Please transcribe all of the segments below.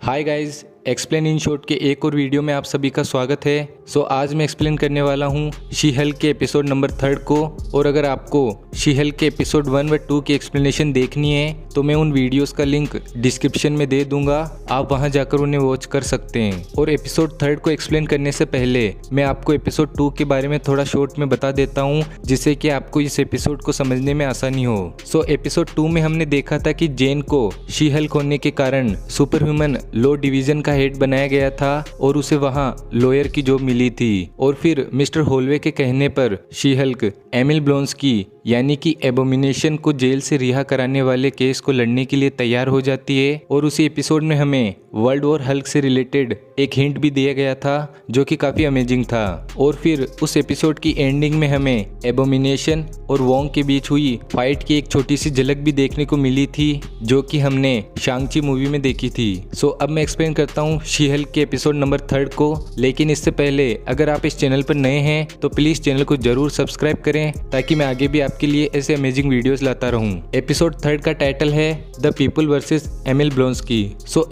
Hi guys, explain in short के एक और वीडियो में आप सभी का स्वागत है। आज मैं एक्सप्लेन करने वाला हूँ शी हल्क के एपिसोड नंबर 3 को। और अगर आपको शी हल्क के एपिसोड 1 व 2 की एक्सप्लेनेशन देखनी है तो मैं उन वीडियोस का लिंक डिस्क्रिप्शन में दे दूंगा, आप वहां जाकर उन्हें वॉच कर सकते हैं। और एपिसोड 3 को एक्सप्लेन करने से पहले मैं आपको एपिसोड 2 के बारे में थोड़ा शॉर्ट में बता देता हूँ, जिससे कि आपको इस एपिसोड को समझने में आसानी हो। एपिसोड 2 में हमने देखा था कि जेन को शी हल्क होने के कारण सुपर ह्यूमन लॉ डिवीजन का हेड बनाया गया था और उसे वहां लॉयर की जॉब मिली थी। और फिर मिस्टर होलवे के कहने पर शी हल्क एमिल ब्लोंस्की यानी कि एबोमिनेशन को जेल से रिहा कराने वाले केस को लड़ने के लिए तैयार हो जाती है। और उसी एपिसोड में हमें वर्ल्ड वॉर हल्क से रिलेटेड एक हिंट भी दिया गया था जो कि काफी अमेजिंग था। और फिर उस एपिसोड की एंडिंग में हमें एबोमिनेशन और वोंग के बीच हुई फाइट की एक छोटी सी झलक भी देखने को मिली थी, जो कि हमने शांग-ची मूवी में देखी थी। अब मैं एक्सप्लेन करता हूँ शी हल्क के एपिसोड नंबर 3 को। लेकिन इससे पहले अगर आप इस चैनल पर नए हैं तो प्लीज चैनल को जरूर सब्सक्राइब करें, ताकि मैं आगे भी आपके लिए ऐसे अमेजिंग वीडियोस लाता रहूं। एपिसोड 3 का टाइटल है the people versus Emil Blonsky.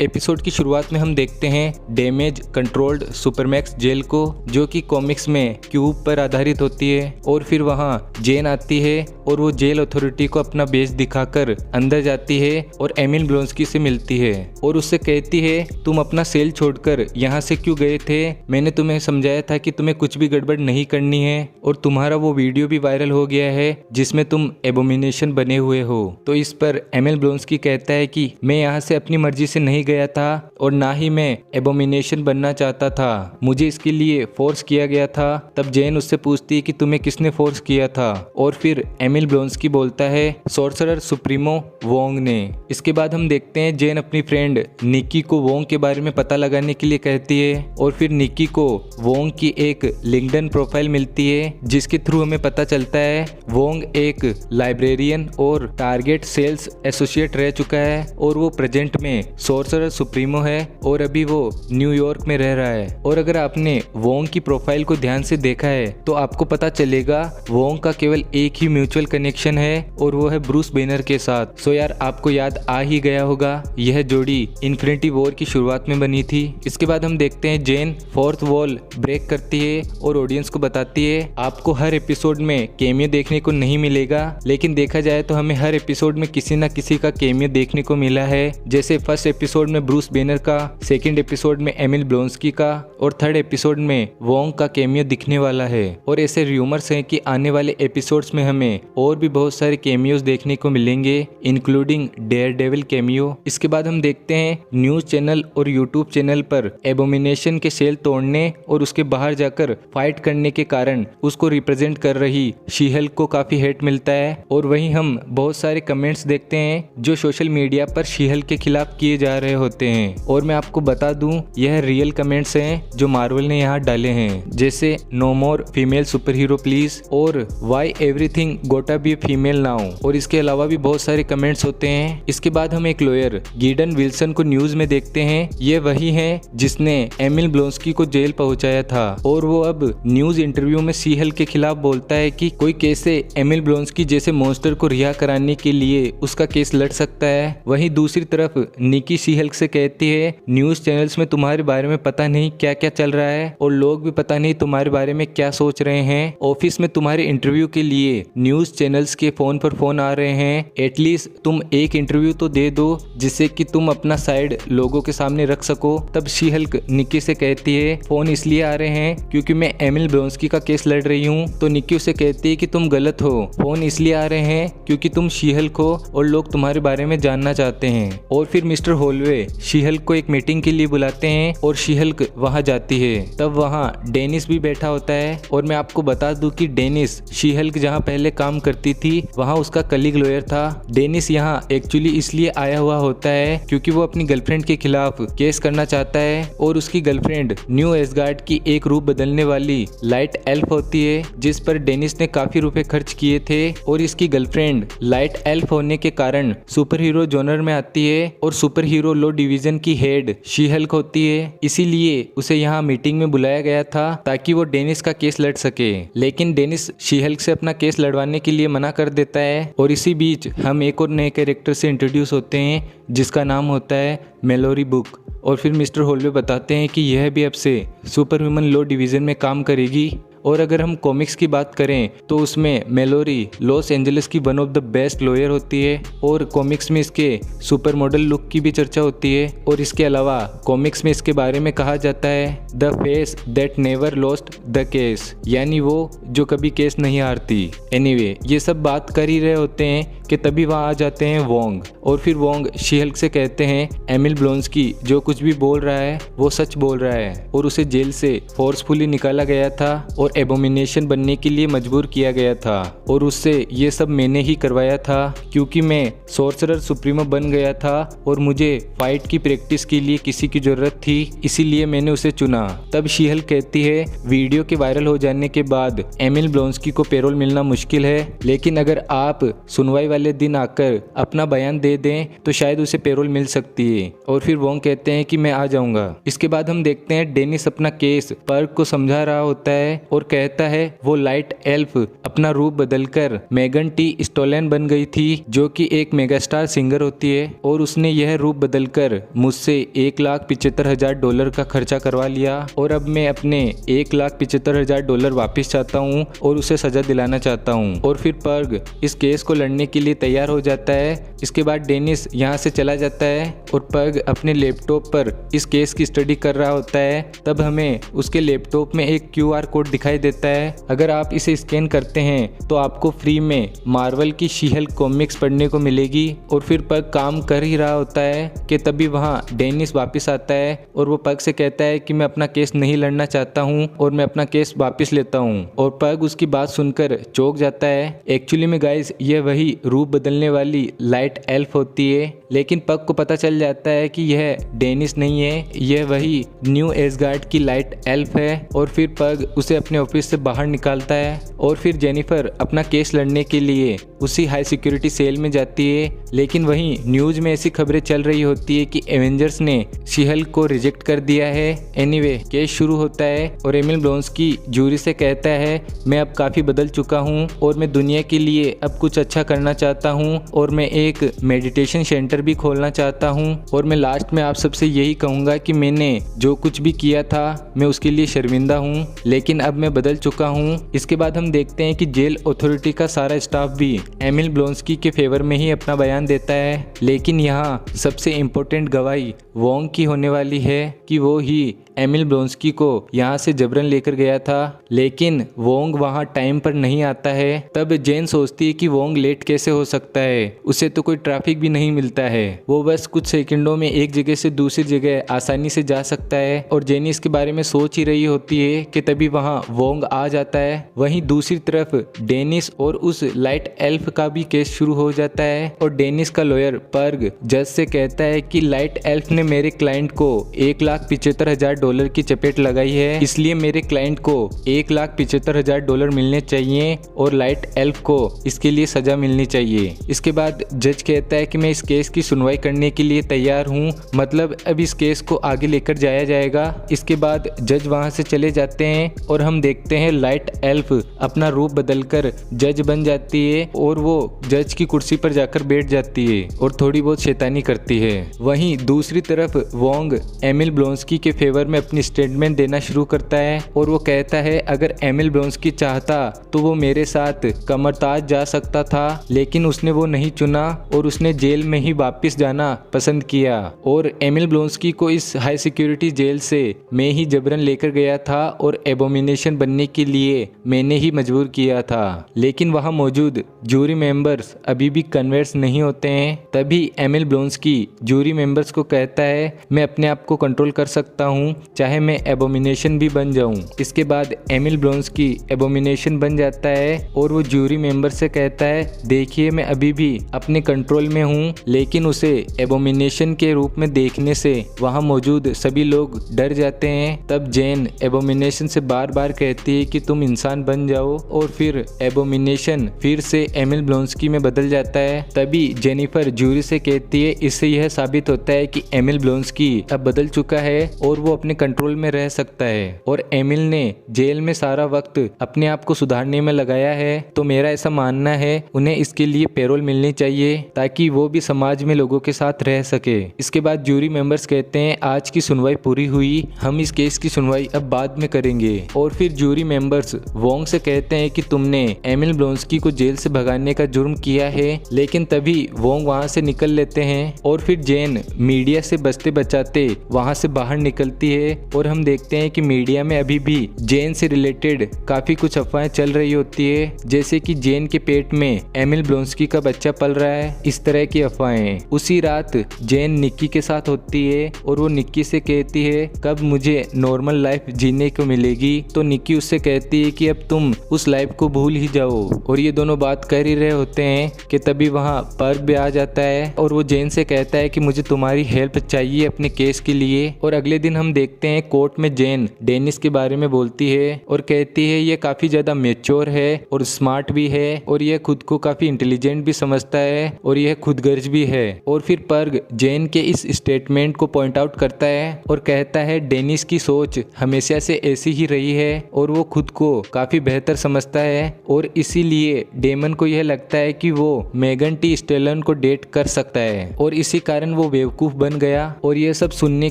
Episode की शुरुआत में हम देखते हैं डैमेज कंट्रोल्ड सुपरमैक्स जेल को, जो कि कॉमिक्स में क्यूब पर आधारित होती है। और फिर वहां जेन आती है और वो जेल अथॉरिटी को अपना बेस दिखाकर अंदर जाती है और एमिल ब्लोंस्की से मिलती है और उससे कहती है, तुम अपना सेल छोड़कर यहाँ से क्यों गए थे? मैंने तुम्हें समझाया था कि तुम्हें कुछ भी गड़बड़ नहीं करनी है, और तुम्हारा वो वीडियो भी वायरल हो गया है जिसमें तुम एबोमिनेशन बने हुए हो। तो इस पर एमिल ब्लोंस्की कहता है कि मैं यहाँ से अपनी मर्जी से नहीं गया था और ना ही मैं एबोमिनेशन बनना चाहता था, मुझे इसके लिए फोर्स किया गया था। तब जेन उससे पूछती है कि तुम्हें किसने फोर्स किया था? और फिर एमिल ब्लोंस्की बोलता है सॉर्सरर सुप्रीमो वोंग ने। इसके बाद हम देखते हैं जेन अपनी फ्रेंड निक्की को वोंग के बारे में पता लगाने के लिए कहती है। और फिर निक्की को वोंग की एक लिंक्डइन प्रोफाइल मिलती है, जिसके थ्रू हमें पता चलता है वोंग एक लाइब्रेरियन और टारगेट सेल्स एसोसिएट रह चुका है और वो प्रेजेंट में सॉर्सरर सुप्रीमो है और अभी वो न्यूयॉर्क में रह रहा है। और अगर आपने वोंग की प्रोफाइल को ध्यान से देखा है तो आपको पता चलेगा वोंग का केवल एक ही म्यूचुअल कनेक्शन है और वो है ब्रूस बेनर के साथ। यार आपको याद आ ही गया होगा, यह जोड़ी इन्फिनिटी वॉर की शुरुआत में बनी थी। इसके बाद हम देखते हैं जेन फोर्थ वॉल ब्रेक करती है और ऑडियंस को बताती है आपको हर एपिसोड में केमियो देखने को नहीं मिलेगा, लेकिन देखा जाए तो हमें हर एपिसोड में किसी न किसी का केमियो देखने को मिला है। जैसे फर्स्ट एपिसोड में ब्रूस बेनर का, सेकंड एपिसोड में एमिल ब्लोंस्की का और थर्ड एपिसोड में वोंग का केमियो दिखने वाला है। और ऐसे र्यूमर्स हैं कि आने वाले एपिसोड्स में हमें और भी बहुत सारे केमियोज देखने को मिलेंगे, इंक्लूडिंग डेयर डेविल केमियो। इसके बाद हम देखते हैं न्यूज चैनल और यूट्यूब चैनल पर एबोमिनेशन के सेल तोड़ने और उसके बाहर जाकर फाइट करने के कारण उसको रिप्रेजेंट कर रही शी हल्क को काफी हेट मिलता है। और वहीं हम बहुत सारे कमेंट्स देखते हैं जो सोशल मीडिया पर शी हल्क के खिलाफ किए जा रहे होते हैं। और मैं आपको बता दूं, यह रियल कमेंट्स हैं जो मार्वल ने यहाँ डाले हैं, जैसे no more female super hero please और why everything gotta be female now. और इसके अलावा भी बहुत सारे कमेंट्स होते हैं। इसके बाद हम एक लॉयर गीडन विल्सन को न्यूज में देखते हैं। ये वही है जिसने एमिल ब्लोंस्की को जेल पहुंचाया था और वो अब न्यूज इंटरव्यू में शी हल्क के खिलाफ बोलता है कि कोई कैसे एमिल ब्लोंस्की जैसे मॉन्स्टर को रिहा कराने के लिए उसका केस लड़ सकता है। वहीं दूसरी तरफ निकी शी हल्क से कहती है न्यूज चैनल्स में तुम्हारे बारे में पता नहीं क्या क्या चल रहा है और लोग भी पता नहीं तुम्हारे बारे में क्या सोच रहे हैं। ऑफिस में तुम्हारे इंटरव्यू के लिए न्यूज चैनल्स के फोन पर फोन आ रहे हैं, एटलीस्ट तुम एक इंटरव्यू तो दे दो जिससे कि तुम अपना साइड लोगों के सामने रख सको। तब शी हल्क निकी से कहती है फोन इसलिए आ रहे हैं क्योंकि मैं एमिल ब्लोंस्की का केस लड़ रही हूँ। तो निकी उसे कहती है कि तुम गलत हो, फोन इसलिए आ रहे हैं क्योंकि तुम शी हल्क हो और लोग तुम्हारे बारे में जानना चाहते हैं। और फिर मिस्टर होलवे शी हल्क को एक मीटिंग के लिए बुलाते हैं और शी हल्क वहां जाती है। तब वहां डेनिस भी बैठा होता है। और मैं आपको बता दूं कि डेनिस शी हल्क जहां पहले काम करती थी वहां उसका कलीग लॉयर था। डेनिस यहाँ एक्चुअली इसलिए आया हुआ होता है क्योंकि वो अपनी गर्लफ्रेंड के खिलाफ केस करना चाहता है और उसकी गर्लफ्रेंड न्यू एसगार्ड की एक रूप बदलने वाली लाइट एल्फ होती है, जिस पर डेनिस ने काफी रुपए खर्च किए थे। और इसकी गर्लफ्रेंड लाइट एल्फ होने के कारण सुपर हीरो जोनर में आती है और super hero law division division की हेड शी हल्क होती है, इसीलिए उसे यहाँ मीटिंग में बुलाया गया था ताकि वो डेनिस का केस लड़ सके। लेकिन डेनिस शी हल्क से अपना केस लड़वाने के लिए मना कर देता है और इसी बीच हम एक और नए कैरेक्टर से इंट्रोड्यूस होते हैं जिसका नाम होता है मेलोरी बुक। और फिर मिस्टर होलवे बताते हैं कि यह भी अब से सुपर ह्यूमन लॉ डिवीज़न में काम करेगी। और अगर हम कॉमिक्स की बात करें तो उसमें मेलोरी लॉस एंजलिस की one of the best lawyer होती है और कॉमिक्स में इसके सुपर मॉडल लुक की भी चर्चा होती है। और इसके अलावा कॉमिक्स में इसके बारे में कहा जाता है the face that never lost the case, यानी वो जो कभी केस नहीं हारती। एनीवे, ये सब बात कर ही रहे होते हैं कि तभी वहाँ आ जाते हैं वोंग। और फिर वोंग शी हल्क से कहते हैं एमिल ब्लोंस्की जो कुछ भी बोल रहा है वो सच बोल रहा है और उसे जेल से फोर्सफुली निकाला गया था और एबोमिनेशन बनने के लिए मजबूर किया गया था और उससे ये सब मैंने ही करवाया था क्योंकि मैं सोर्सरर सुप्रीमो बन गया था और मुझे फाइट की प्रैक्टिस के लिए किसी की जरूरत थी, इसीलिए मैंने उसे चुना। तब शी हल्क कहती है वीडियो के वायरल हो जाने के बाद एमिल ब्लोंस्की को पेरोल मिलना मुश्किल है, लेकिन अगर आप सुनवाई वाले दिन आकर अपना बयान दे दें तो शायद उसे पेरोल मिल सकती है। और फिर वोंग कहते हैं कि मैं आ जाऊंगा। इसके बाद हम देखते हैं डेनिस अपना केस पर्क को समझा रहा होता है और कहता है वो लाइट एल्फ अपना रूप बदलकर मेगन टी स्टोलन बन गई थी जो कि एक मेगास्टार सिंगर होती है और उसने यह रूप बदलकर मुझसे $1,75,000 का खर्चा करवा लिया और अब मैं अपने $1,75,000 वापस चाहता हूँ और उसे सजा दिलाना चाहता हूँ। और फिर पर्ग इस केस को लड़ने के लिए तैयार हो जाता है। इसके बाद डेनिस यहाँ से चला जाता है और पर्ग अपने लैपटॉप पर इस केस की स्टडी कर रहा होता है। तब हमें उसके लैपटॉप में एक QR कोड दिखाई देता है। अगर आप इसे स्कैन करते हैं तो आपको फ्री में मार्वल की शी हल्क कॉमिक्स पढ़ने को मिलेगी। और फिर पग काम कर ही रहा होता है कि तभी वहाँ डेनिस वापस आता है और वो पग से कहता है कि मैं अपना केस नहीं लड़ना चाहता हूँ और मैं अपना केस वापस लेता हूँ। और पग उसकी बात सुनकर चौंक जाता है। एक्चुअली में गाइस ये वही रूप बदलने वाली लाइट एल्फ होती है, लेकिन पग को पता चल जाता है कि यह डेनिस नहीं है, यह वही न्यू एसगार्ड की लाइट एल्फ है। और फिर पग उसे अपने ऑफिस से बाहर निकालता है और फिर जेनिफर अपना केस लड़ने के लिए उसी हाई सिक्योरिटी सेल में जाती है। लेकिन वहीं न्यूज में ऐसी खबरें चल रही होती है कि एवेंजर्स ने शी हल्क को रिजेक्ट कर दिया है। एनीवे, केस शुरू होता है और एमिल ब्लोंस्की जूरी से कहता है मैं अब काफी बदल चुका हूँ और मैं दुनिया के लिए अब कुछ अच्छा करना चाहता हूँ और मैं एक मेडिटेशन सेंटर भी खोलना चाहता हूँ। और मैं लास्ट में आप सबसे यही कहूँगा कि मैंने जो कुछ भी किया था मैं उसके लिए शर्मिंदा हूँ, लेकिन अब मैं बदल चुका हूँ। इसके बाद हम देखते हैं कि जेल अथॉरिटी का सारा स्टाफ भी एमिल ब्लोंस्की के फेवर में ही अपना बयान देता है। लेकिन यहाँ सबसे इम्पोर्टेंट गवाही वोंग की होने वाली है कि वो ही एमिल ब्लोंस्की को यहाँ से जबरन लेकर गया था, लेकिन वोंग वहाँ टाइम पर नहीं आता है। तब जेन सोचती है कि वोंग लेट कैसे हो सकता है, उसे तो कोई ट्रैफिक भी नहीं मिलता है, वो बस कुछ सेकंडों में एक जगह से दूसरी जगह आसानी से जा सकता है। और जेनी इसके बारे में सोच ही रही होती है कि तभी वहाँ वोंग आ जाता है। वहीं दूसरी तरफ डेनिस और उस लाइट एल्फ का भी केस शुरू हो जाता है और डेनिस का लॉयर पर्ग जज से कहता है कि लाइट एल्फ ने मेरे क्लाइंट को $1,75,000 की चपेट लगाई है, इसलिए मेरे क्लाइंट को $1,75,000 मिलने चाहिए और लाइट एल्फ को इसके लिए सजा मिलनी चाहिए। इसके बाद जज कहता है कि मैं इस केस की सुनवाई करने के लिए तैयार हूँ, मतलब अब इस केस को आगे लेकर जाया जाएगा। इसके बाद जज वहाँ से चले जाते हैं और हम देखते हैं लाइट एल्फ अपना रूप बदलकर जज बन जाती है और वो जज की कुर्सी पर जाकर बैठ जाती है और थोड़ी बहुत शैतानी करती है। वहीं दूसरी तरफ वोंग एमिल ब्लोंस्की के फेवर में अपनी स्टेटमेंट देना शुरू करता है और वो कहता है अगर एमिल ब्लोंस्की चाहता तो वो मेरे साथ कमरताज जा सकता था, लेकिन उसने वो नहीं चुना और उसने जेल में ही वापस जाना पसंद किया। और एमिल ब्लोंस्की को इस हाई सिक्योरिटी जेल से मैं ही जबरन लेकर गया था और एबोमिनेशन बनने के लिए मैंने ही मजबूर किया था, लेकिन वहाँ मौजूद जूरी मेंबर्स अभी भी कन्वर्स नहीं होते हैं। तभी एमिल ब्लोंस्की जूरी मेंबर्स को कहता है मैं अपने आप को कंट्रोल कर सकता हूँ, चाहे मैं एबोमिनेशन भी बन जाऊँ। इसके बाद एमिल ब्लोंस्की एबोमिनेशन बन जाता है और वो जूरी मेंबर से कहता है देखिए मैं अभी भी अपने कंट्रोल में हूँ, लेकिन उसे एबोमिनेशन के रूप में देखने से वहाँ मौजूद सभी लोग डर जाते हैं। तब जेन एबोमिनेशन से बार बार कहती है कि तुम इंसान बन जाओ, और फिर एबोमिनेशन फिर से एमिल ब्लोंस्की में बदल जाता है। तभी जेनिफर जूरी से कहती है इससे यह साबित होता है कि एमिल ब्लोंस्की अब बदल चुका है और वो अपने कंट्रोल में रह सकता है, और एमिल ने जेल में सारा वक्त अपने आप को सुधारने में लगाया है। तो मेरा ऐसा मानना है उन्हें इसके लिए पैरोल मिलनी चाहिए ताकि वो भी समाज में लोगों के साथ रह सके। इसके बाद जूरी मेंबर्स कहते हैं आज की सुनवाई पूरी हुई, हम इस केस की सुनवाई अब बाद में करेंगे। और फिर जूरी मेंबर्स वोंग से कहते हैं कि तुमने एमिल ब्लोंस्की को जेल से भगाने का जुर्म किया है, लेकिन तभी वोंग वहां से निकल लेते हैं। और फिर जेन मीडिया से बचते बचाते वहां से बाहर निकलती है, और हम देखते हैं कि मीडिया में अभी भी जेन से रिलेटेड काफी कुछ अफवाहें चल रही होती है, जैसे कि जेन के पेट में एमिल ब्लोंस्की का बच्चा पल रहा है, इस तरह की अफवाहें। उसी रात जेन निक्की के साथ होती है और वो निक्की से कहती है कब मुझे नॉर्मल लाइफ जीने को मिलेगी। तो निक्की उससे कहती है कि अब तुम उस लाइफ को भूल ही जाओ। और ये दोनों बात कर ही रहे होते हैं कि तभी वहाँ पर्ग भी आ जाता है, और वो जेन से कहता है कि मुझे तुम्हारी हेल्प चाहिए अपने केस के लिए। और अगले दिन हम देखते हैं कोर्ट में जेन डेनिस के बारे में बोलती है और कहती है ये काफी ज्यादा मैच्योर है और स्मार्ट भी है, और यह खुद को काफी इंटेलिजेंट भी समझता है, और यह खुदगर्ज भी है। और फिर पर्ग जेन के इस स्टेटमेंट को पॉइंट आउट करता है और कहता है डेनिस की सोच हमेशा से ऐसी ही रही है और वो खुद को काफी बेहतर समझता है, और इसीलिए डेमन को यह लगता है कि वो मेगन टी स्टेलन को डेट कर सकता है, और इसी कारण वो बेवकूफ बन गया। और ये सब सुनने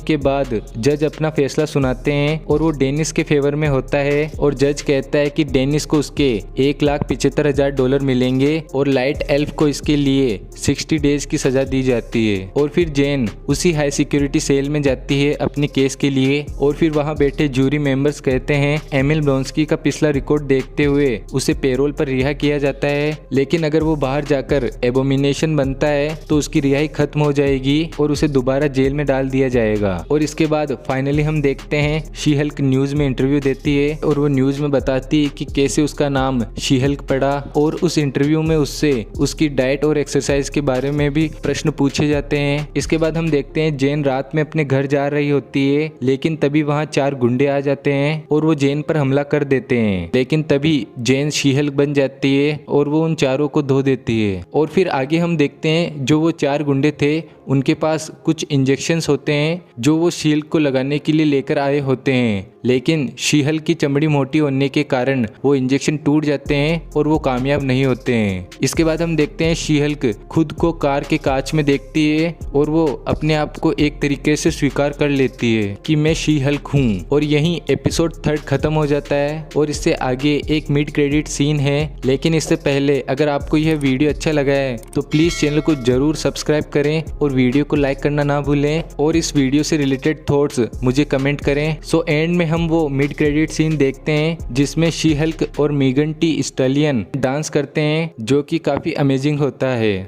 के बाद जज अपना फैसला सुनाते हैं और वो डेनिस के फेवर में होता है, और जज कहता है कि डेनिस को उसके $1,75,000 मिलेंगे और लाइट एल्फ को इसके लिए 60 डेज की सजा दी जाती है। और फिर जेन उसी हाई सिक्योरिटी सेल में जाती है अपने केस के लिए, और फिर वहां बैठे जूरी मेंबर्स कहते हैं एमिल ब्लोंस्की का पिछला रिकॉर्ड देखते हुए उसे पेरोल पर रिहा किया जाता है, लेकिन अगर वो बाहर जाकर एबोमिनेशन बनता है तो उसकी रिहाई खत्म हो जाएगी और उसे दोबारा जेल में डाल दिया जाएगा। और इसके बाद फाइनली हम देखते हैं शी हल्क न्यूज में इंटरव्यू देती है, और वो न्यूज में बताती है कि कैसे उसका नाम शी हल्क पड़ा, और उस इंटरव्यू में उससे उसकी डाइट और एक्सरसाइज के बारे में भी प्रश्न पूछे जाते हैं। इसके बाद हम देखते हैं जेन रात में अपने घर जा रही होती है, लेकिन तभी वहाँ 4 गुंडे आ जाते हैं और वो जेन पर हमला कर देते हैं, लेकिन तभी जेन शी हल्क बन जाती है और वो उन चारों को धो देती है। और फिर आगे हम देखते हैं जो वो 4 गुंडे थे उनके पास कुछ इंजेक्शंस होते हैं जो वो शी हल्क को लगाने के लिए लेकर आए होते हैं, लेकिन शी हल्क की चमड़ी मोटी होने के कारण वो इंजेक्शन टूट जाते हैं और वो कामयाब नहीं होते हैं। इसके बाद हम देखते हैं शी हल्क खुद को कार के कांच में देखती है और वो अपने आप को एक तरीके से स्वीकार कर लेती है कि मैं शी हल्क हूँ। और यहीं एपिसोड 3 खत्म हो जाता है और इससे आगे एक मिड क्रेडिट सीन है। लेकिन इससे पहले अगर आपको यह वीडियो अच्छा लगा है तो प्लीज चैनल को जरूर सब्सक्राइब करें और वीडियो को लाइक करना ना भूलें, और इस वीडियो से रिलेटेड थॉट्स मुझे कमेंट करें। सो एंड में हम वो मिड क्रेडिट सीन देखते हैं जिसमें शी हल्क और मेगन टी स्टैलियन डांस करते हैं, जो कि काफी अमेजिंग होता है।